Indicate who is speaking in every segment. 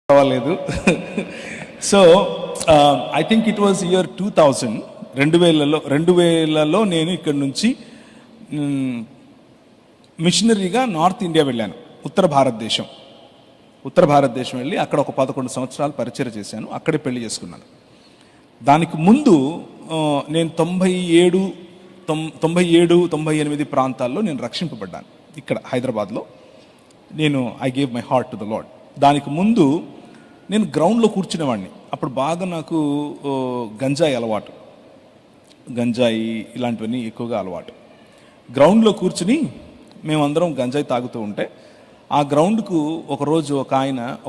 Speaker 1: కావాలేదు. So I think it was year 2000, 2000లో నేను ఇక్కడ నుంచి మిషనరీగా నార్త్ ఇండియా వెళ్ళాను. ఉత్తర భారతదేశం వెళ్ళి అక్కడ ఒక 11 సంవత్సరాలు పరిచయం చేశాను. అక్కడే పెళ్లి చేసుకున్నాను. దానికి ముందు నేను 97, 98 ప్రాంతాల్లో నేను రక్షింపబడ్డాను. ఇక్కడ హైదరాబాద్లో నేను I gave my heart to the lord. దానికి ముందు నేను గ్రౌండ్లో కూర్చునేవాడిని. అప్పుడు బాగా నాకు గంజాయి ఇలాంటివన్నీ ఎక్కువగా అలవాటు. గ్రౌండ్లో కూర్చుని మేమందరం గంజాయి తాగుతూ ఉంటే ఆ గ్రౌండ్కు ఒకరోజు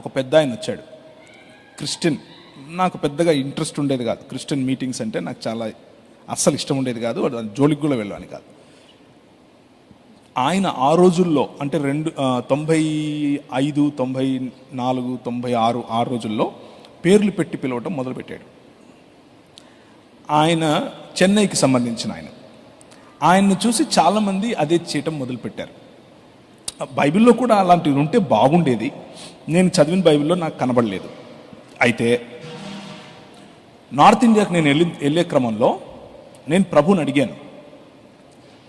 Speaker 1: ఒక పెద్ద ఆయన వచ్చాడు. క్రిస్టియన్. నాకు పెద్దగా ఇంట్రెస్ట్ ఉండేది కాదు. క్రిస్టియన్ మీటింగ్స్ అంటే నాకు చాలా అస్సలు ఇష్టం ఉండేది కాదు. జోలికి కూడా వెళ్ళాను కాదు. ఆయన ఆ రోజుల్లో అంటే 95, 94, 96 ఆ రోజుల్లో పేర్లు పెట్టి పిలవటం మొదలుపెట్టాడు. ఆయన చెన్నైకి సంబంధించిన ఆయన్ని చూసి చాలామంది అదే చేయటం మొదలుపెట్టారు. బైబిల్లో కూడా అలాంటివి ఉంటే బాగుండేది. నేను చదివిన బైబిల్లో నాకు కనబడలేదు. అయితే నార్త్ ఇండియాకి నేను వెళ్ళే క్రమంలో నేను ప్రభుని అడిగాను,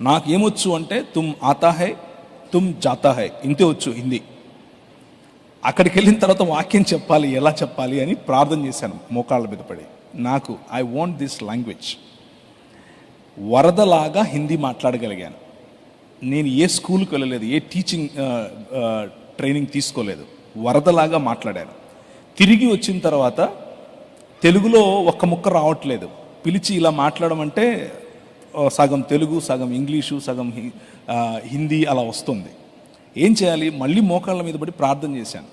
Speaker 1: నాకేమొచ్చు అంటే తుమ్ ఆతా హై తుమ్ జాతా హై, ఇంతే వచ్చు హిందీ. అక్కడికి వెళ్ళిన తర్వాత వాక్యం చెప్పాలి, ఎలా చెప్పాలి అని ప్రార్థన చేశాను మోకాళ్ళ మీద పడి. నాకు ఐ వాంట్ దిస్ లాంగ్వేజ్. వరదలాగా హిందీ మాట్లాడగలిగాను. నేను ఏ స్కూల్కి వెళ్ళలేదు, ఏ టీచింగ్ ట్రైనింగ్ తీసుకోలేదు. వరదలాగా మాట్లాడాను. తిరిగి వచ్చిన తర్వాత తెలుగులో ఒక్క ముక్క రావట్లేదు. పిలిచి ఇలా మాట్లాడమంటే సగం తెలుగు, సగం ఇంగ్లీషు, సగం హిందీ అలా వస్తుంది. ఏం చేయాలి? మళ్ళీ మోకాళ్ళ మీద పడి ప్రార్థన చేశాను.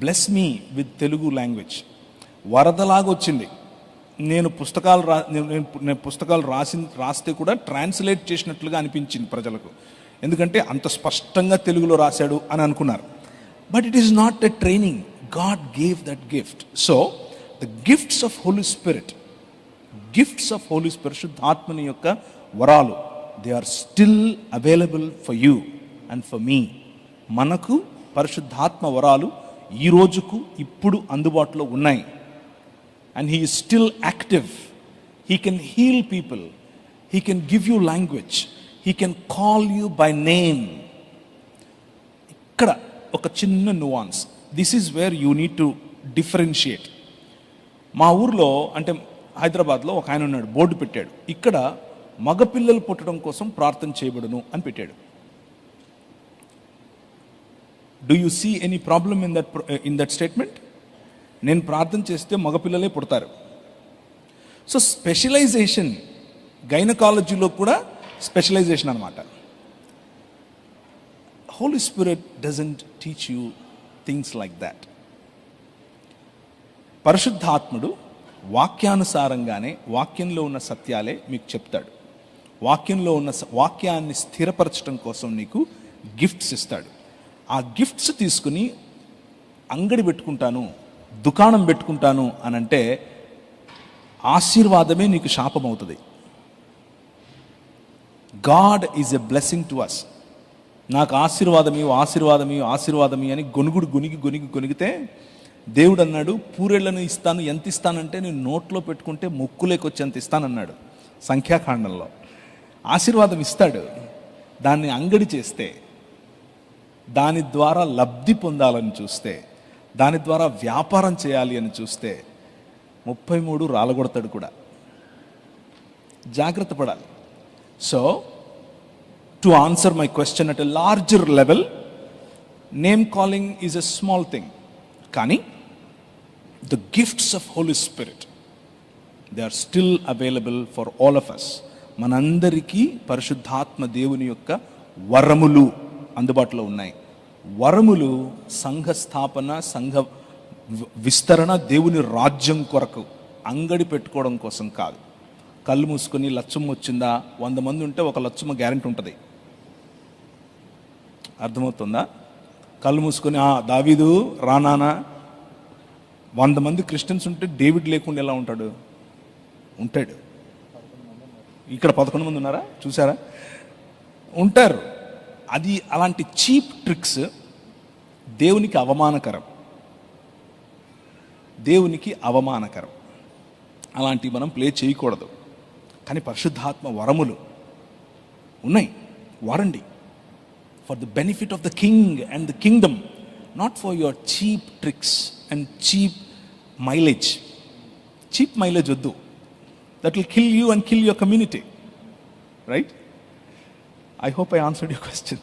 Speaker 1: Bless me with Telugu language. వరదలాగా వచ్చింది. నేను పుస్తకాలు రాస్తే కూడా ట్రాన్స్లేట్ చేసినట్లుగా అనిపించింది ప్రజలకు. ఎందుకంటే అంత స్పష్టంగా తెలుగులో రాశాడు అని అనుకున్నారు. But it is not a training. God gave that gift. So the gifts of holy spirit, శుద్ధాత్మని యొక్క వరాలు, they are still available for you and for me. మనకు పరిశుద్ధాత్మ వరాలు ఈ రోజుకు ఇప్పుడు అందుబాటులో ఉన్నాయి. And he is still active. He can heal people. He can give you language. He can call you by name. ఇక్కడ ఒక చిన్న nuance. This is where you need to differentiate. మా ఊర్లో అంటే హైదరాబాద్లో ఒక ఆయన ఉన్నాడు, బోర్డు పెట్టాడు, ఇక్కడ మగపిల్లలు పుట్టడం కోసం ప్రార్థన చేయబడును అని పెట్టాడు. Do you see any problem in that statement? నేను ప్రార్థన చేస్తే మగపిల్లలే పుడతారు. సో స్పెషలైజేషన్, గైనకాలజీలో కూడా స్పెషలైజేషన్ అనమాట. Holy Spirit doesn't teach you things like that. పరిశుద్ధాత్ముడు వాక్యానుసారంగానే, వాక్యంలో ఉన్న సత్యాలే మీకు చెప్తాడు. వాక్యంలో ఉన్న వాక్యాన్ని స్థిరపరచడం కోసం నీకు గిఫ్ట్స్ ఇస్తాడు. ఆ గిఫ్ట్స్ తీసుకుని అంగడి పెట్టుకుంటాను, దుకాణం పెట్టుకుంటాను అని అంటే ఆశీర్వాదమే నీకు శాపం అవుతుంది. God is a blessing to us. నాకు ఆశీర్వాదమీ అని గొనిగితే దేవుడు అన్నాడు, పూరేళ్లను ఇస్తాను. ఎంత ఇస్తానంటే నేను నోట్లో పెట్టుకుంటే ముక్కులేకొచ్చి అంత ఇస్తానన్నాడు సంఖ్యాకాండంలో. ఆశీర్వాదం ఇస్తాడు. దాన్ని అంగడి చేస్తే, దాని ద్వారా లబ్ధి పొందాలని చూస్తే, దాని ద్వారా వ్యాపారం చేయాలి అని చూస్తే 33 రాలగొడతాడు కూడా. జాగ్రత్త పడాలి. So to answer my question at a larger level, name calling is a small thing. కానీ the gifts of Holy Spirit, they are still available for all of us. మనందరికీ పరిశుద్ధాత్మ దేవుని యొక్క వరములు అందుబాటులో ఉన్నాయి. వరములు సంఘ స్థాపన, సంఘ విస్తరణ, దేవుని రాజ్యం కొరకు, అంగడి పెట్టుకోవడం కోసం కాదు. కళ్ళు మూసుకొని లచ్చమ్మ వచ్చిందా, 100 మంది ఉంటే ఒక లచ్చమ్మ గ్యారెంటీ ఉంటుంది. అర్థమవుతుందా? కళ్ళు మూసుకొని దావీదు రానానా, 100 మంది క్రిస్టియన్స్ ఉంటే డేవిడ్ లేకుండా ఎలా ఉంటాడు? ఉంటాడు. ఇక్కడ 11 మంది ఉన్నారా? చూసారా? ఉంటారు. అది అలాంటి చీప్ ట్రిక్స్ దేవునికి అవమానకరం. దేవునికి అవమానకరం. అలాంటివి మనం ప్లే చేయకూడదు. కానీ పరిశుద్ధాత్మ వరములు ఉన్నాయి, వాడండి. For the benefit of the king and the kingdom, not for your cheap tricks and cheap mileage. Cheap mileage వద్దు. That will kill you and kill your community, right? I hope I answered your question.